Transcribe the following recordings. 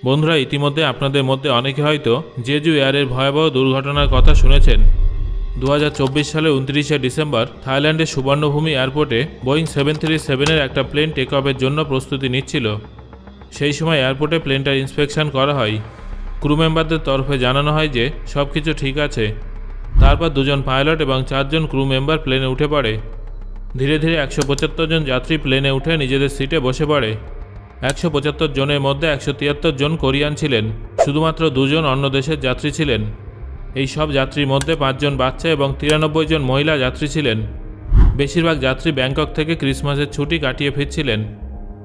বন্ধুরা, ইতিমধ্যে আপনাদের মধ্যে অনেকে হয়তো জেজু এয়ারের ভয়াবহ দুর্ঘটনার কথা শুনেছেন। 2024 সালের 29শে ডিসেম্বর থাইল্যান্ডের সুবর্ণভূমি এয়ারপোর্টে বোয়িং 737-এর একটা প্লেন টেক অফের জন্য প্রস্তুতি নিচ্ছিল। সেই সময় এয়ারপোর্টে প্লেনটার ইন্সপেকশন করা হয়। ক্রু মেম্বারদের তরফে জানানো হয় যে সব কিছু ঠিক আছে। তারপর 2 জন পাইলট এবং 4 জন ক্রু মেম্বার প্লেনে উঠে পড়ে। ধীরে ধীরে 175 জন যাত্রী প্লেনে উঠে নিজেদের সিটে বসে পড়ে। 175 জনের মধ্যে 173 জন কোরিয়ান ছিলেন, শুধুমাত্র 2 জন অন্য দেশের যাত্রী ছিলেন। এই সব যাত্রীর মধ্যে 5 জন বাচ্চা এবং 93 জন মহিলা যাত্রী ছিলেন। বেশিরভাগ যাত্রী ব্যাংকক থেকে ক্রিসমাসের ছুটি কাটিয়ে ফিরছিলেন।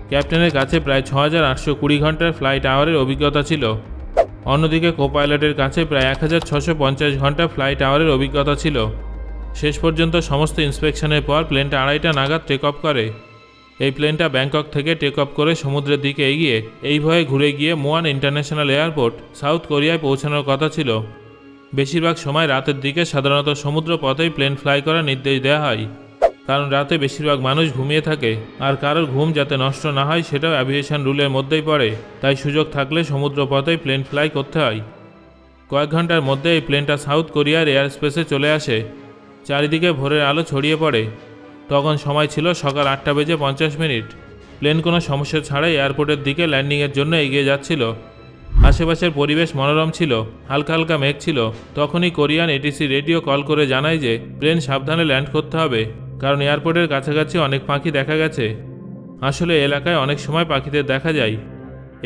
ক্যাপ্টেনের কাছে প্রায় 6820 ঘন্টার ফ্লাইট আওয়ারের অভিজ্ঞতা ছিল। অন্যদিকে কোপাইলটের কাছে প্রায় 1650 ঘন্টা ফ্লাইট আওয়ারের অভিজ্ঞতা ছিল। শেষ পর্যন্ত সমস্ত ইন্সপেকশনের পর প্লেনটা 2:30টা নাগাদ টেক অফ করে। এই প্লেনটা ব্যাংকক থেকে টেক অফ করে সমুদ্রের দিকে এগিয়ে এই ভয়ে ঘুরে গিয়ে মুয়ান ইন্টারন্যাশনাল এয়ারপোর্ট সাউথ কোরিয়ায় পৌঁছানোর কথা ছিল। বেশিরভাগ সময় রাতের দিকে সাধারণত সমুদ্র পথেই প্লেন ফ্লাই করার নির্দেশ দেওয়া হয়, কারণ রাতে বেশিরভাগ মানুষ ঘুমিয়ে থাকে আর কারোর ঘুম যাতে নষ্ট না হয় সেটাও অ্যাভিয়েশন রুলের মধ্যেই পড়ে। তাই সুযোগ থাকলে সমুদ্র পথেই প্লেন ফ্লাই করতে হয়। কয়েক ঘন্টার মধ্যে এই প্লেনটা সাউথ কোরিয়ার এয়ার স্পেসে চলে আসে। চারিদিকে ভোরের আলো ছড়িয়ে পড়ে। তখন সময় ছিল সকাল 8:50। প্লেন কোনো সমস্যা ছাড়াই এয়ারপোর্টের দিকে ল্যান্ডিংয়ের জন্য এগিয়ে যাচ্ছিল। আশেপাশের পরিবেশ মনোরম ছিল, হালকা হালকা মেঘ ছিল। তখনই কোরিয়ান এটিসি রেডিও কল করে জানায় যে প্লেন সাবধানে ল্যান্ড করতে হবে, কারণ এয়ারপোর্টের কাছাকাছি অনেক পাখি দেখা গেছে। আসলে এলাকায় অনেক সময় পাখিদের দেখা যায়।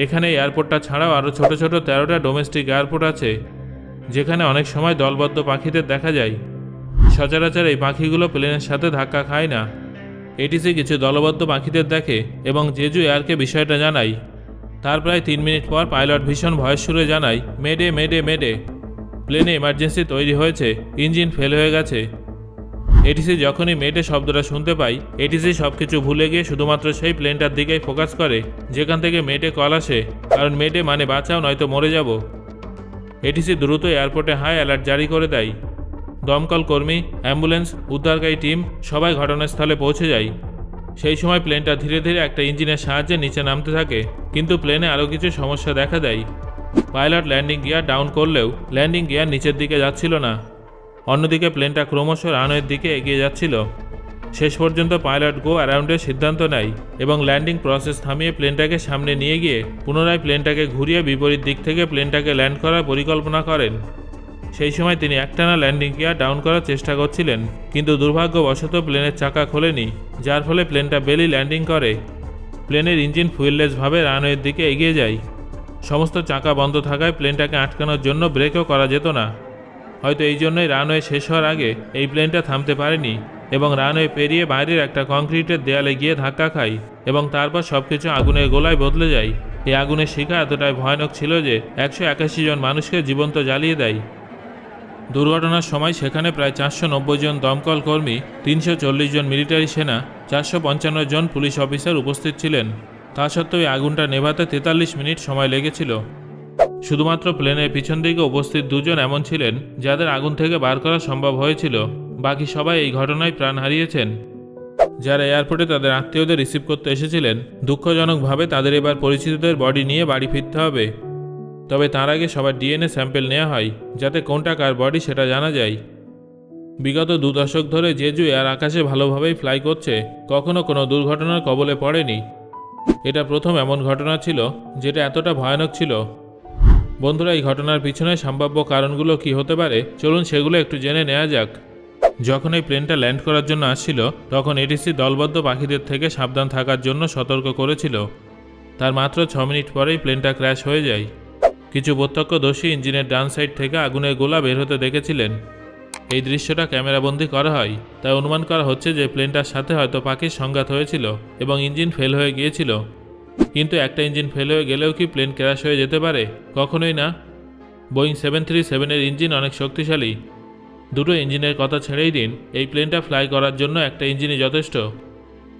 এখানে এয়ারপোর্টটা ছাড়াও আরও ছোট ছোট 13টা ডোমেস্টিক এয়ারপোর্ট আছে, যেখানে অনেক সময় দলবদ্ধ পাখিদের দেখা যায়। সচরাচর এই পাখিগুলো প্লেনের সাথে ধাক্কা খায় না। এটিসি কিছু দলবদ্ধ পাখিদের দেখে এবং জেজু এয়ারকে বিষয়টা জানায়। তার প্রায় 3 মিনিট পর পাইলট ভীষণ ভয়ের সুরে জানায়, মেডে মেডে মেডে, প্লেনে এমার্জেন্সি তৈরি হয়েছে, ইঞ্জিন ফেল হয়ে গেছে। এটিসি যখনই মেডে শব্দটা শুনতে পায়, এটিসি সব কিছু ভুলে গিয়ে শুধুমাত্র সেই প্লেনটার দিকেই ফোকাস করে যেখান থেকে মেডে কল আসে, কারণ মেডে মানে বাঁচাও নয়তো মরে যাব। এটিসি দ্রুত এয়ারপোর্টে হাই অ্যালার্ট জারি করে দেয়। দমকল কর্মী, অ্যাম্বুলেন্স, উদ্ধারকারী টিম সবাই ঘটনাস্থলে পৌঁছে যায়। সেই সময় প্লেনটা ধীরে ধীরে একটা ইঞ্জিনের সাহায্যে নিচে নামতে থাকে, কিন্তু প্লেনে আরও কিছু সমস্যা দেখা দেয়। পাইলট ল্যান্ডিং গিয়ার ডাউন করলেও ল্যান্ডিং গিয়ার নিচের দিকে যাচ্ছিল না। অন্যদিকে প্লেনটা ক্রমশ রানওয়ের দিকে এগিয়ে যাচ্ছিল। শেষ পর্যন্ত পাইলট গো অ্যারাউন্ডের সিদ্ধান্ত নেয় এবং ল্যান্ডিং প্রসেস থামিয়ে প্লেনটাকে সামনে নিয়ে গিয়ে পুনরায় প্লেনটাকে ঘুরিয়ে বিপরীত দিক থেকে প্লেনটাকে ল্যান্ড করার পরিকল্পনা করেন। সেই সময় তিনি একটানা ল্যান্ডিং গিয়ার ডাউন করার চেষ্টা করছিলেন, কিন্তু দুর্ভাগ্যবশত প্লেনের চাকা খোলেনি, যার ফলে প্লেনটা বেলি ল্যান্ডিং করে। প্লেনের ইঞ্জিন ফুয়েললেসভাবে রানওয়ের দিকে এগিয়ে যায়। সমস্ত চাকা বন্ধ থাকায় প্লেনটাকে আটকানোর জন্য ব্রেকও করা যেত না। হয়তো এই জন্যই রানওয়ে শেষ হওয়ার আগে এই প্লেনটা থামতে পারেনি এবং রানওয়ে পেরিয়ে বাইরের একটা কংক্রিটের দেয়ালে গিয়ে ধাক্কা খায় এবং তারপর সবকিছু আগুনের গোলায় বদলে যায়। এই আগুনের শিখা এতটাই ভয়ানক ছিল যে 181 জন মানুষকে জীবন্ত জ্বালিয়ে দেয়। দুর্ঘটনার সময় সেখানে প্রায় 490 জন দমকল কর্মী, 340 জন মিলিটারি সেনা, 455 জন পুলিশ অফিসার উপস্থিত ছিলেন। তা সত্ত্বেও এই আগুনটা নেভাতে 43 মিনিট সময় লেগেছিল। শুধুমাত্র প্লেনের পিছন দিকে উপস্থিত 2 জন এমন ছিলেন যাদের আগুন থেকে বার করা সম্ভব হয়েছিল। বাকি সবাই এই ঘটনায় প্রাণ হারিয়েছেন। যারা এয়ারপোর্টে তাদের আত্মীয়দের রিসিভ করতে এসেছিলেন, দুঃখজনকভাবে তাদের এবার পরিচিতদের বডি নিয়ে বাড়ি ফিরতে হবে। তবে তার আগে সবার ডিএনএ স্যাম্পেল নেওয়া হয়, যাতে কোনটা কার বডি সেটা জানা যায়। বিগত 2 দশক ধরে জেজু এয়ার আকাশে ভালোভাবেই ফ্লাই করছে, কখনো কোনো দুর্ঘটনার কবলে পড়েনি। এটা প্রথম এমন ঘটনা ছিল যেটা এতটা ভয়ানক ছিল। বন্ধুরা, এই ঘটনার পিছনে সম্ভাব্য কারণগুলো কি হতে পারে, চলুন সেগুলো একটু জেনে নেওয়া যাক। যখন এই প্লেনটা ল্যান্ড করার জন্য আসছিল, তখন এটিসি দলবদ্ধ পাখিদের থেকে সাবধান থাকার জন্য সতর্ক করেছিল। তার মাত্র 6 মিনিট পরেই প্লেনটা ক্র্যাশ হয়ে যায়। কিছু প্রত্যক্ষদর্শী ইঞ্জিনের ডান সাইড থেকে আগুনের গোলা বের হতে দেখেছিলেন। এই দৃশ্যটা ক্যামেরাবন্দি করা হয়, তাই অনুমান করা হচ্ছে যে প্লেনটার সাথে হয়তো পাখির সংঘাত হয়েছিল এবং ইঞ্জিন ফেল হয়ে গিয়েছিল। কিন্তু একটা ইঞ্জিন ফেল হয়ে গেলেও কি প্লেন ক্র্যাশ হয়ে যেতে পারে? কখনোই না। বোয়িং 737-এর ইঞ্জিন অনেক শক্তিশালী। 2টো ইঞ্জিনের কথা ছেড়েই দিন, এই প্লেনটা ফ্লাই করার জন্য একটা ইঞ্জিনই যথেষ্ট।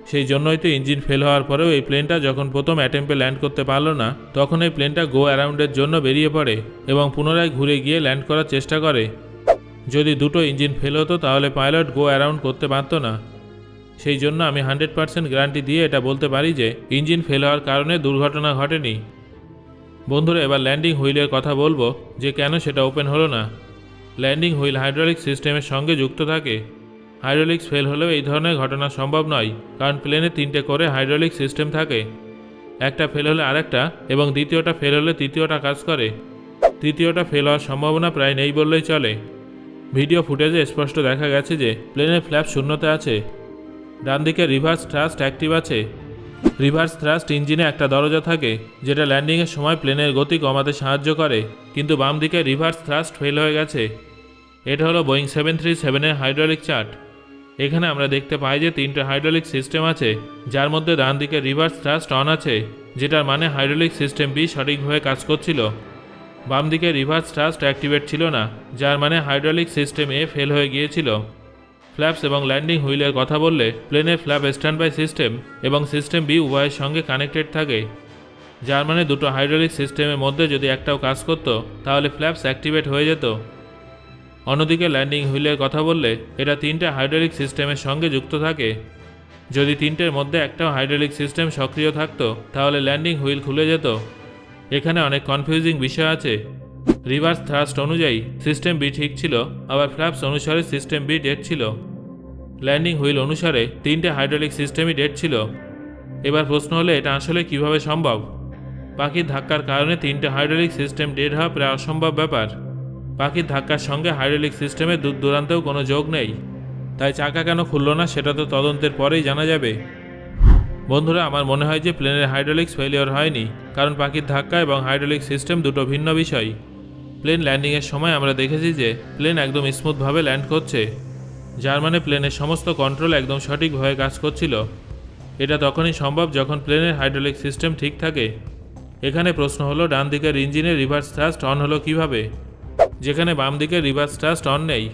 সেই জন্যই তো ইঞ্জিন ফেল হওয়ার পরেও এই প্লেনটা যখন প্রথম অ্যাটেম্পে ল্যান্ড করতে পারল না, তখন এই প্লেনটা গো অ্যারাউন্ডের জন্য বেরিয়ে পড়ে এবং পুনরায় ঘুরে গিয়ে ল্যান্ড করার চেষ্টা করে। যদি 2টো ইঞ্জিন ফেল হতো তাহলে পাইলট গো অ্যারাউন্ড করতে পারত না। সেই জন্য আমি 100% গ্যারান্টি দিয়ে এটা বলতে পারি যে ইঞ্জিন ফেল হওয়ার কারণে দুর্ঘটনা ঘটেনি। বন্ধুরা, এবার ল্যান্ডিং হুইলের কথা বলবো যে কেন সেটা ওপেন হলো না। ল্যান্ডিং হুইল হাইড্রোলিক সিস্টেমের সঙ্গে যুক্ত থাকে। হাইড্রোলিক্স ফেল হলেও এই ধরনের ঘটনা সম্ভব নয়, কারণ প্লেনে 3টে করে হাইড্রোলিক সিস্টেম থাকে। একটা ফেল হলে আরেকটা এবং দ্বিতীয়টা ফেল হলে তৃতীয়টা কাজ করে। তৃতীয়টা ফেল হওয়ার সম্ভাবনা প্রায় নেই বললেই চলে। ভিডিও ফুটেজে স্পষ্ট দেখা গেছে যে প্লেনের ফ্ল্যাপ শূন্যতে আছে। ডান দিকে রিভার্স থ্রাস্ট অ্যাক্টিভ আছে। রিভার্স থ্রাস্ট ইঞ্জিনে একটা দরজা থাকে যেটা ল্যান্ডিংয়ের সময় প্লেনের গতি কমাতে সাহায্য করে, কিন্তু বাম দিকে রিভার্স থ্রাস্ট ফেল হয়ে গেছে। এটা হলো বোয়িং 737-এর হাইড্রোলিক চার্ট। এখানে আমরা দেখতে পাই যে 3টে হাইড্রোলিক সিস্টেম আছে, যার মধ্যে ডান দিকে রিভার্স থ্রাস্ট অন আছে, যেটার মানে হাইড্রোলিক সিস্টেম বি সঠিকভাবে কাজ করছিল। বাম দিকে রিভার্স থ্রাস্ট অ্যাক্টিভেট ছিল না, যার মানে হাইড্রোলিক সিস্টেম এ ফেল হয়ে গিয়েছিল। ফ্ল্যাপস এবং ল্যান্ডিং হুইলের কথা বললে প্লেনের ফ্ল্যাপ স্ট্যান্ড বাই সিস্টেম এবং সিস্টেম বি উভয়ের সঙ্গে কানেক্টেড থাকে, যার মানে দুটো হাইড্রোলিক সিস্টেমের মধ্যে যদি একটাও কাজ করত তাহলে ফ্ল্যাপস অ্যাক্টিভেট হয়ে যেত। অন্যদিকে ল্যান্ডিং হুইলের কথা বললে এটা 3টে হাইড্রোলিক সিস্টেমের সঙ্গে যুক্ত থাকে। যদি 3টের মধ্যে একটাও হাইড্রোলিক সিস্টেম সক্রিয় থাকতো তাহলে ল্যান্ডিং হুইল খুলে যেত। এখানে অনেক কনফিউজিং বিষয় আছে। রিভার্স থ্রাস্ট অনুযায়ী সিস্টেম বি ঠিক ছিল, আবার ফ্ল্যাপস অনুসারে সিস্টেম বি ডেড ছিল। ল্যান্ডিং হুইল অনুসারে 3টে হাইড্রোলিক সিস্টেমই ডেড ছিল। এবার প্রশ্ন হলে এটা আসলে কিভাবে সম্ভব? পাখির ধাক্কার কারণে 3টে হাইড্রোলিক সিস্টেম ডেড হওয়া প্রায় অসম্ভব ব্যাপার। পাখির ধাক্কার সঙ্গে হাইড্রোলিক সিস্টেমে দূর দূরান্তেও কোনো যোগ নেই, তাই চাকা কেন খুলল না সেটা তো তদন্তের পরেই জানা যাবে। বন্ধুরা, আমার মনে হয় যে প্লেনের হাইড্রোলিক্স ফেলিওর হয়নি, কারণ পাখির ধাক্কা এবং হাইড্রোলিক সিস্টেম দুটো ভিন্ন বিষয়। প্লেন ল্যান্ডিংয়ের সময় আমরা দেখেছি যে প্লেন একদম স্মুথভাবে ল্যান্ড করছে, যার মানে প্লেনের সমস্ত কন্ট্রোল একদম সঠিকভাবে কাজ করছিল। এটা তখনই সম্ভব যখন প্লেনের হাইড্রোলিক সিস্টেম ঠিক থাকে। এখানে প্রশ্ন হলো ডান দিকের ইঞ্জিনের রিভার্স থ্রাস্ট অন হলো কিভাবে, যেখানে বাম দিকে রিভার্স থ্রাস্ট অন নেই?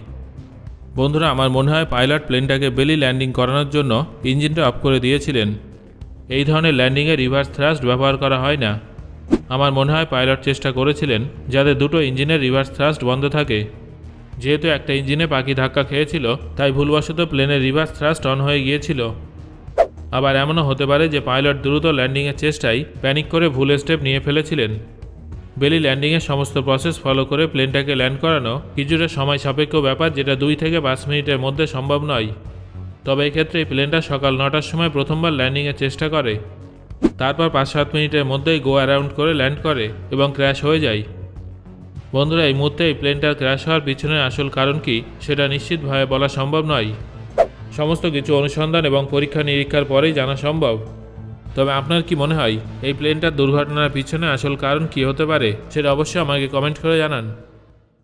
বন্ধুরা, আমার মনে হয় পাইলট প্লেনটাকে বেলি ল্যান্ডিং করানোর জন্য ইঞ্জিনটা অফ করে দিয়েছিলেন। এই ধরনের ল্যান্ডিংয়ে রিভার্স থ্রাস্ট ব্যবহার করা হয় না। আমার মনে হয় পাইলট চেষ্টা করেছিলেন যাতে দুটো ইঞ্জিনের রিভার্স থ্রাস্ট বন্ধ থাকে। যেহেতু একটা ইঞ্জিনে পাখি ধাক্কা খেয়েছিল, তাই ভুলবশত প্লেনের রিভার্স থ্রাস্ট অন হয়ে গিয়েছিল। আবার এমনও হতে পারে যে পাইলট দ্রুত ল্যান্ডিংয়ের চেষ্টায় প্যানিক করে ভুল স্টেপ নিয়ে ফেলেছিলেন। বেলি ল্যান্ডিংয়ের সমস্ত প্রসেস ফলো করে প্লেনটাকে ল্যান্ড করানো কিছুটা সময় সাপেক্ষ ব্যাপার, যেটা 2 থেকে 5 মিনিটের মধ্যে সম্ভব নয়। তবে এক্ষেত্রে এই প্লেনটা সকাল 9টার সময় প্রথমবার ল্যান্ডিংয়ের চেষ্টা করে, তারপর 5-7 মিনিটের মধ্যেই গো অ্যারাউন্ড করে ল্যান্ড করে এবং ক্র্যাশ হয়ে যায়। বন্ধুরা, এই মুহূর্তে এই প্লেনটার ক্র্যাশ হওয়ার পিছনের আসল কারণ কি সেটা নিশ্চিতভাবে বলা সম্ভব নয়। সমস্ত কিছু অনুসন্ধান এবং পরীক্ষা নিরীক্ষার পরেই জানা সম্ভব। তবে আপনার কি মনে হয় এই প্লেনটার দুর্ঘটনার পিছনে আসল কারণ কি হতে পারে সেটা অবশ্যই আমাকে কমেন্ট করে জানান।